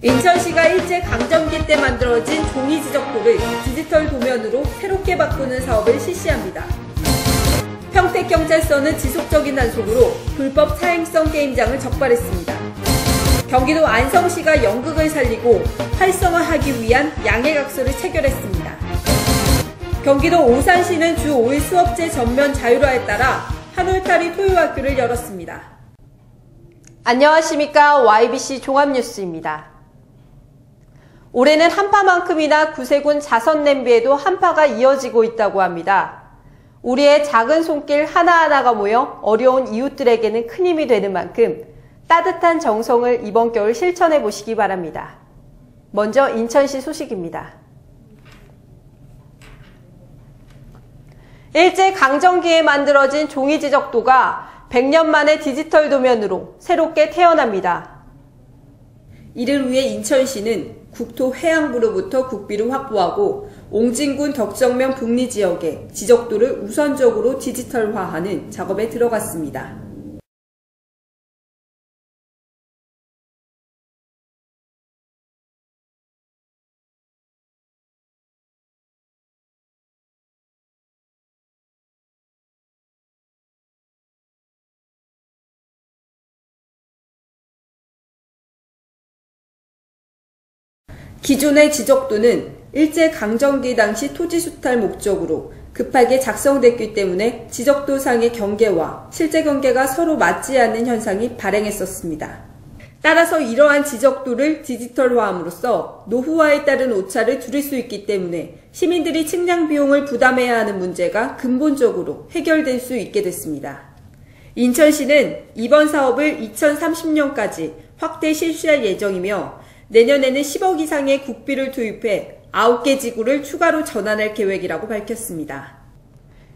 인천시가 일제강점기 때 만들어진 종이 지적도를 디지털 도면으로 새롭게 바꾸는 사업을 실시합니다. 평택경찰서는 지속적인 단속으로 불법 사행성 게임장을 적발했습니다. 경기도 안성시가 연극을 살리고 활성화하기 위한 양해각서를 체결했습니다. 경기도 오산시는 주 5일 수업제 전면 자율화에 따라 한울타리 토요학교를 열었습니다. 안녕하십니까. YBC 종합뉴스입니다. 올해는 한파만큼이나 구세군 자선 냄비에도 한파가 이어지고 있다고 합니다. 우리의 작은 손길 하나하나가 모여 어려운 이웃들에게는 큰 힘이 되는 만큼 따뜻한 정성을 이번 겨울 실천해 보시기 바랍니다. 먼저 인천시 소식입니다. 일제강점기에 만들어진 종이지적도가 100년 만에 디지털 도면으로 새롭게 태어납니다. 이를 위해 인천시는 국토해양부로부터 국비를 확보하고 옹진군 덕정면 북리 지역의 지적도를 우선적으로 디지털화하는 작업에 들어갔습니다. 기존의 지적도는 일제강점기 당시 토지 수탈 목적으로 급하게 작성됐기 때문에 지적도상의 경계와 실제 경계가 서로 맞지 않는 현상이 발생했었습니다. 따라서 이러한 지적도를 디지털화함으로써 노후화에 따른 오차를 줄일 수 있기 때문에 시민들이 측량 비용을 부담해야 하는 문제가 근본적으로 해결될 수 있게 됐습니다. 인천시는 이번 사업을 2030년까지 확대 실시할 예정이며 내년에는 10억 이상의 국비를 투입해 9개 지구를 추가로 전환할 계획이라고 밝혔습니다.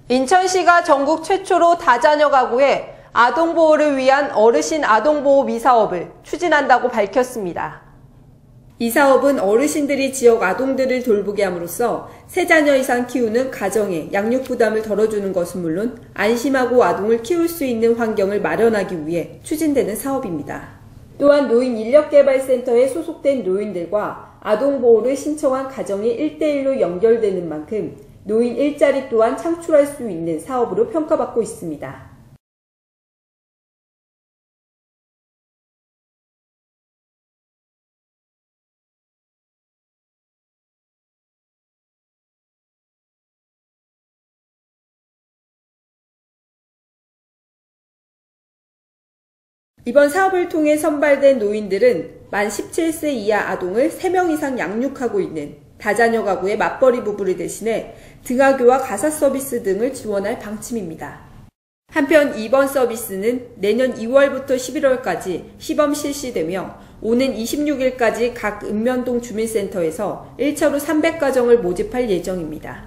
인천시가 전국 최초로 다자녀 가구의 아동보호를 위한 어르신 아동보호 미사업을 추진한다고 밝혔습니다. 이 사업은 어르신들이 지역 아동들을 돌보게 함으로써 3자녀 이상 키우는 가정의 양육 부담을 덜어주는 것은 물론 안심하고 아동을 키울 수 있는 환경을 마련하기 위해 추진되는 사업입니다. 또한 노인인력개발센터에 소속된 노인들과 아동보호를 신청한 가정이 1대1로 연결되는 만큼 노인 일자리 또한 창출할 수 있는 사업으로 평가받고 있습니다. 이번 사업을 통해 선발된 노인들은 만 17세 이하 아동을 3명 이상 양육하고 있는 다자녀 가구의 맞벌이 부부를 대신해 등하교와 가사 서비스 등을 지원할 방침입니다. 한편 이번 서비스는 내년 2월부터 11월까지 시범 실시되며 오는 26일까지 각 읍면동 주민센터에서 1차로 300가정을 모집할 예정입니다.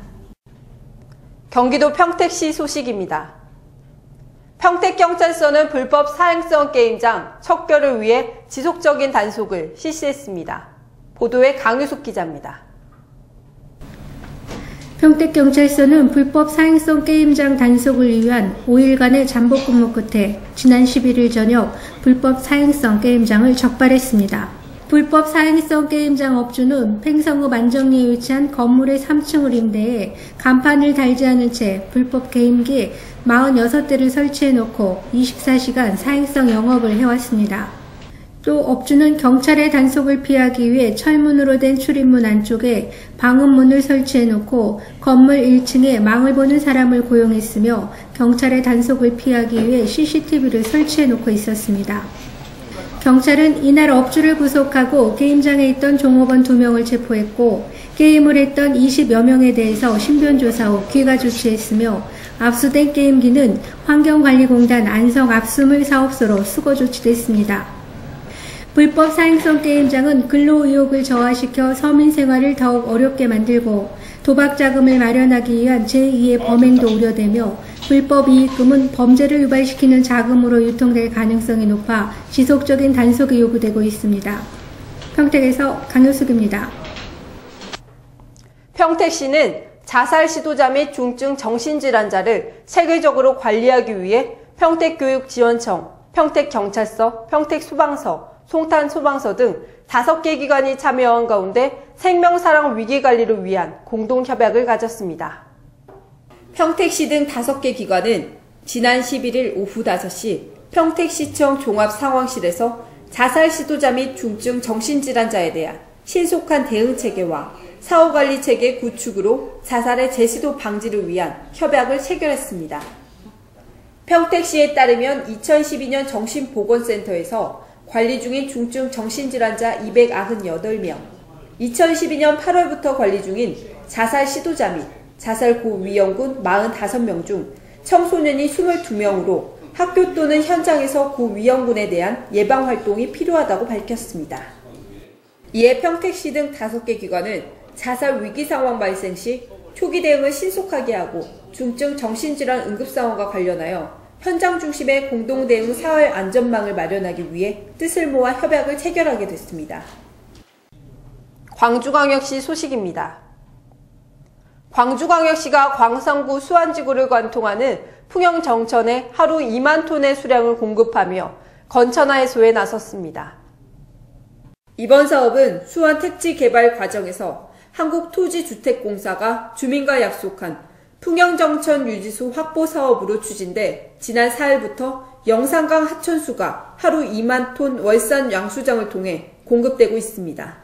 경기도 평택시 소식입니다. 평택경찰서는 불법 사행성 게임장 척결을 위해 지속적인 단속을 실시했습니다. 보도에 강유숙 기자입니다. 평택경찰서는 불법 사행성 게임장 단속을 위한 5일간의 잠복 근무 끝에 지난 11일 저녁 불법 사행성 게임장을 적발했습니다. 불법 사행성 게임장 업주는 팽성읍 안정리에 위치한 건물의 3층을 임대해 간판을 달지 않은 채 불법 게임기 46대를 설치해놓고 24시간 사행성 영업을 해왔습니다. 또 업주는 경찰의 단속을 피하기 위해 철문으로 된 출입문 안쪽에 방음문을 설치해놓고 건물 1층에 망을 보는 사람을 고용했으며 경찰의 단속을 피하기 위해 CCTV를 설치해놓고 있었습니다. 경찰은 이날 업주를 구속하고 게임장에 있던 종업원 2명을 체포했고 게임을 했던 20여 명에 대해서 신변조사 후 귀가 조치했으며 압수된 게임기는 환경관리공단 안성 압수물 사업소로 수거 조치됐습니다. 불법 사행성 게임장은 근로의욕을 저하시켜 서민 생활을 더욱 어렵게 만들고 도박 자금을 마련하기 위한 제2의 범행도 우려되며 불법 이익금은 범죄를 유발시키는 자금으로 유통될 가능성이 높아 지속적인 단속이 요구되고 있습니다. 평택에서 강효숙입니다. 평택시는 자살 시도자 및 중증 정신질환자를 체계적으로 관리하기 위해 평택교육지원청, 평택경찰서, 평택소방서, 송탄 소방서 등 5개 기관이 참여한 가운데 생명사랑 위기관리를 위한 공동협약을 가졌습니다. 평택시 등 5개 기관은 지난 11일 오후 5시 평택시청 종합상황실에서 자살 시도자 및 중증 정신질환자에 대한 신속한 대응체계와 사후관리체계 구축으로 자살의 재시도 방지를 위한 협약을 체결했습니다. 평택시에 따르면 2012년 정신보건센터에서 관리 중인 중증 정신질환자 298명, 2012년 8월부터 관리 중인 자살 시도자 및 자살 고위험군 45명 중 청소년이 22명으로 학교 또는 현장에서 고위험군에 대한 예방활동이 필요하다고 밝혔습니다. 이에 평택시 등 5개 기관은 자살 위기 상황 발생 시 초기 대응을 신속하게 하고 중증 정신질환 응급상황과 관련하여 현장 중심의 공동대응 사회 안전망을 마련하기 위해 뜻을 모아 협약을 체결하게 됐습니다. 광주광역시 소식입니다. 광주광역시가 광성구 수안지구를 관통하는 풍영정천에 하루 2만 톤의 수량을 공급하며 건천화 해소에 나섰습니다. 이번 사업은 수안 택지 개발 과정에서 한국토지주택공사가 주민과 약속한 풍영정천 유지소 확보 사업으로 추진돼 지난 4일부터 영산강 하천수가 하루 2만 톤 월산 양수장을 통해 공급되고 있습니다.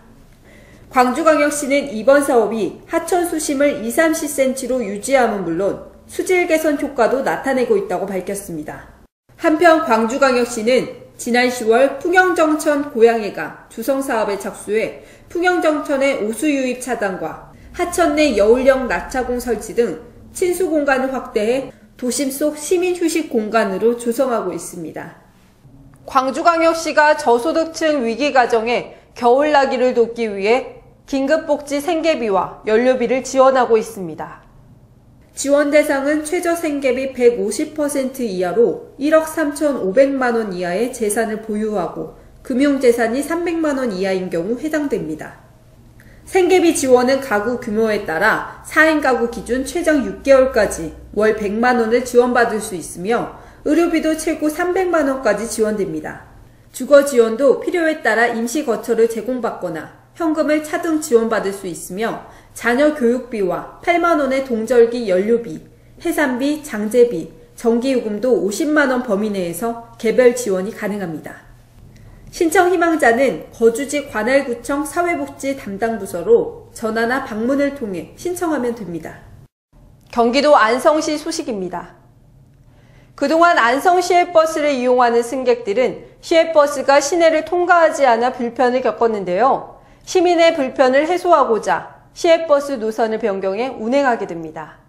광주광역시는 이번 사업이 하천 수심을 2-30cm로 유지함은 물론 수질 개선 효과도 나타내고 있다고 밝혔습니다. 한편 광주광역시는 지난 10월 풍영정천 고양해가 주성사업에 착수해 풍영정천의 오수유입 차단과 하천 내 여울형 낙차공 설치 등 친수 공간을 확대해 도심 속 시민 휴식 공간으로 조성하고 있습니다. 광주광역시가 저소득층 위기 가정에 겨울나기를 돕기 위해 긴급복지 생계비와 연료비를 지원하고 있습니다. 지원 대상은 최저 생계비 150% 이하로 1억 3,500만 원 이하의 재산을 보유하고 금융재산이 300만 원 이하인 경우 해당됩니다. 생계비 지원은 가구 규모에 따라 4인 가구 기준 최장 6개월까지 월 100만 원을 지원받을 수 있으며 의료비도 최고 300만 원까지 지원됩니다. 주거 지원도 필요에 따라 임시 거처를 제공받거나 현금을 차등 지원받을 수 있으며 자녀 교육비와 8만 원의 동절기 연료비, 해산비, 장제비, 전기요금도 50만 원 범위 내에서 개별 지원이 가능합니다. 신청 희망자는 거주지 관할구청 사회복지 담당 부서로 전화나 방문을 통해 신청하면 됩니다. 경기도 안성시 소식입니다. 그동안 안성 시외버스를 이용하는 승객들은 시외버스가 시내를 통과하지 않아 불편을 겪었는데요. 시민의 불편을 해소하고자 시외버스 노선을 변경해 운행하게 됩니다.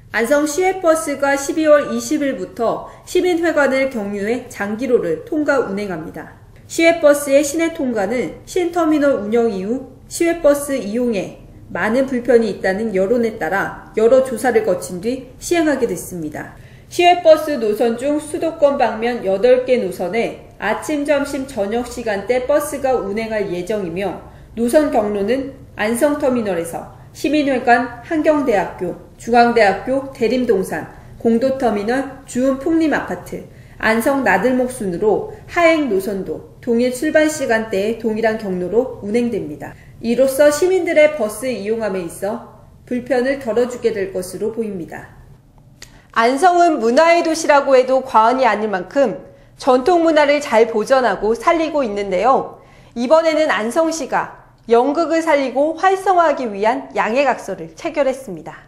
안성 시외버스가 12월 20일부터 시민회관을 경유해 장기로를 통과 운행합니다. 시외버스의 시내 통과는 신터미널 운영 이후 시외버스 이용에 많은 불편이 있다는 여론에 따라 여러 조사를 거친 뒤 시행하게 됐습니다. 시외버스 노선 중 수도권 방면 8개 노선에 아침, 점심, 저녁 시간대 버스가 운행할 예정이며 노선 경로는 안성터미널에서 시민회관, 한경대학교, 중앙대학교, 대림동산, 공도터미널, 주은풍림아파트, 안성 나들목 순으로 하행 노선도 동일 출발 시간대에 동일한 경로로 운행됩니다. 이로써 시민들의 버스 이용함에 있어 불편을 덜어주게 될 것으로 보입니다. 안성은 문화의 도시라고 해도 과언이 아닐 만큼 전통 문화를 잘 보존하고 살리고 있는데요. 이번에는 안성시가 연극을 살리고 활성화하기 위한 양해각서를 체결했습니다.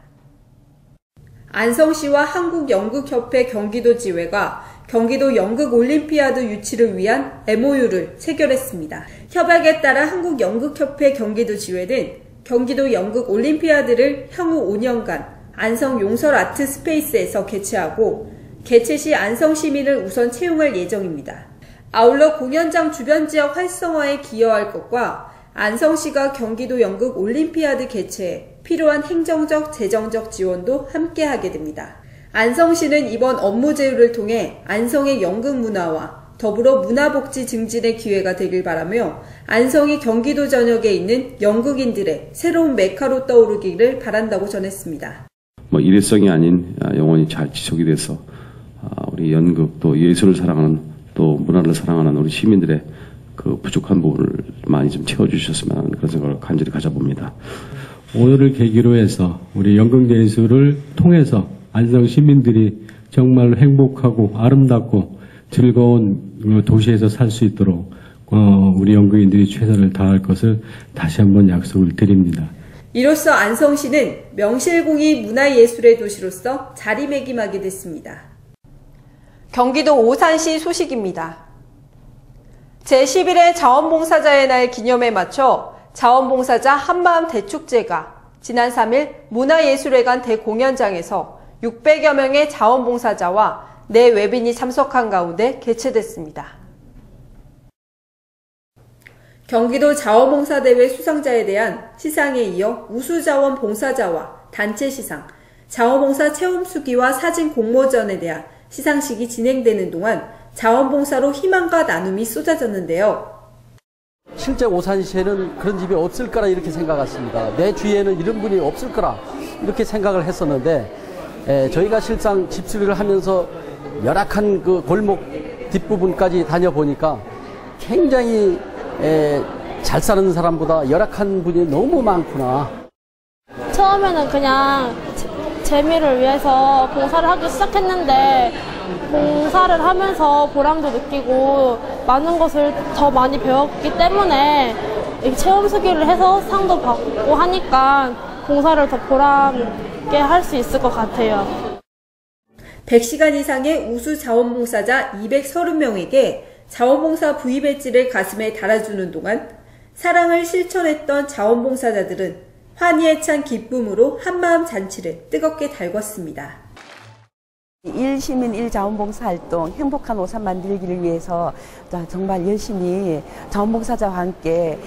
안성시와 한국연극협회 경기도지회가 경기도 연극올림피아드 유치를 위한 MOU를 체결했습니다. 협약에 따라 한국연극협회 경기도지회는 경기도 연극올림피아드를 향후 5년간 안성 용설 아트 스페이스에서 개최하고 개최 시 안성 시민을 우선 채용할 예정입니다. 아울러 공연장 주변 지역 활성화에 기여할 것과 안성시가 경기도 연극 올림피아드 개최에 필요한 행정적, 재정적 지원도 함께 하게 됩니다. 안성시는 이번 업무 제휴를 통해 안성의 연극 문화와 더불어 문화복지 증진의 기회가 되길 바라며 안성이 경기도 전역에 있는 연극인들의 새로운 메카로 떠오르기를 바란다고 전했습니다. 일회성이 아닌 영원히 잘 지속이 돼서 우리 연극 또 예술을 사랑하는 또 문화를 사랑하는 우리 시민들의 그 부족한 부분을 많이 좀 채워주셨으면 하는 그런 생각을 간절히 가져봅니다. 오늘을 계기로 해서 우리 연극예술을 통해서 안성 시민들이 정말 행복하고 아름답고 즐거운 도시에서 살 수 있도록 우리 연극인들이 최선을 다할 것을 다시 한번 약속을 드립니다. 이로써 안성시는 명실공히 문화예술의 도시로서 자리매김하게 됐습니다. 경기도 오산시 소식입니다. 제11회 자원봉사자의 날 기념에 맞춰 자원봉사자 한마음 대축제가 지난 3일 문화예술회관 대공연장에서 600여 명의 자원봉사자와 내외빈이 참석한 가운데 개최됐습니다. 경기도 자원봉사대회 수상자에 대한 시상에 이어 우수자원봉사자와 단체 시상, 자원봉사 체험수기와 사진 공모전에 대한 시상식이 진행되는 동안 자원봉사로 희망과 나눔이 쏟아졌는데요. 실제 오산시에는 그런 집이 없을 거라 이렇게 생각했습니다. 내 주위에는 이런 분이 없을 거라 이렇게 생각을 했었는데 저희가 실상 집수리를 하면서 열악한 그 골목 뒷부분까지 다녀보니까 굉장히 잘 사는 사람보다 열악한 분이 너무 많구나. 처음에는 그냥 재미를 위해서 봉사를 하기 시작했는데 봉사를 하면서 보람도 느끼고 많은 것을 더 많이 배웠기 때문에 체험수기를 해서 상도 받고 하니까 봉사를 더 보람있게 할 수 있을 것 같아요. 100시간 이상의 우수 자원봉사자 230명에게 자원봉사 부위 배지를 가슴에 달아주는 동안 사랑을 실천했던 자원봉사자들은 환희에 찬 기쁨으로 한마음 잔치를 뜨겁게 달궜습니다. 1시민 1자원봉사 활동 행복한 오산 만들기를 위해서 정말 열심히 자원봉사자와 함께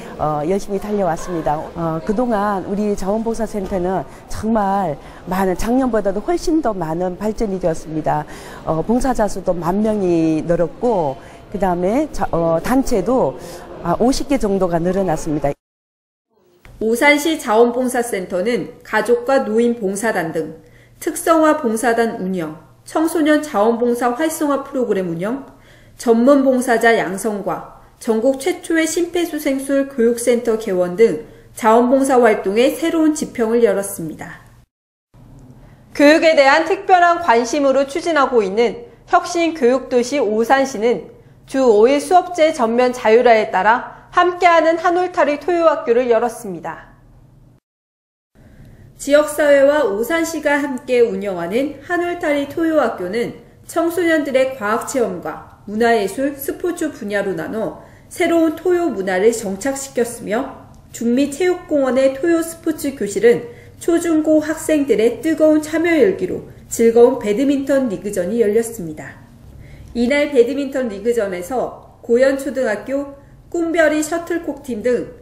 열심히 달려왔습니다. 그동안 우리 자원봉사센터는 정말 많은 작년보다도 훨씬 더 많은 발전이 되었습니다. 봉사자 수도 10,000명이 늘었고 그 다음에 단체도 50개 정도가 늘어났습니다. 오산시 자원봉사센터는 가족과 노인 봉사단 등 특성화 봉사단 운영, 청소년 자원봉사 활성화 프로그램 운영, 전문 봉사자 양성과 전국 최초의 심폐소생술 교육센터 개원 등 자원봉사 활동에 새로운 지평을 열었습니다. 교육에 대한 특별한 관심으로 추진하고 있는 혁신교육도시 오산시는 주 5일 수업제 전면 자율화에 따라 함께하는 한울타리 토요학교를 열었습니다. 지역사회와 오산시가 함께 운영하는 한울타리 토요학교는 청소년들의 과학체험과 문화예술, 스포츠 분야로 나눠 새로운 토요 문화를 정착시켰으며 중미체육공원의 토요 스포츠 교실은 초중고 학생들의 뜨거운 참여 열기로 즐거운 배드민턴 리그전이 열렸습니다. 이날 배드민턴 리그전에서 고현초등학교, 꿈별이 셔틀콕팀 등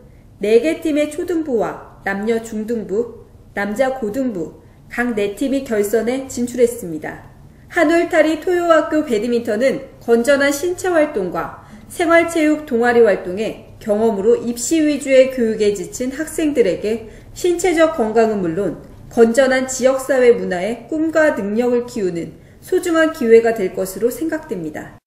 4개 팀의 초등부와 남녀 중등부, 남자 고등부, 각 4팀이 결선에 진출했습니다. 한울타리 토요학교 배드민턴은 건전한 신체활동과 생활체육 동아리 활동에 경험으로 입시 위주의 교육에 지친 학생들에게 신체적 건강은 물론 건전한 지역사회 문화의 꿈과 능력을 키우는 소중한 기회가 될 것으로 생각됩니다.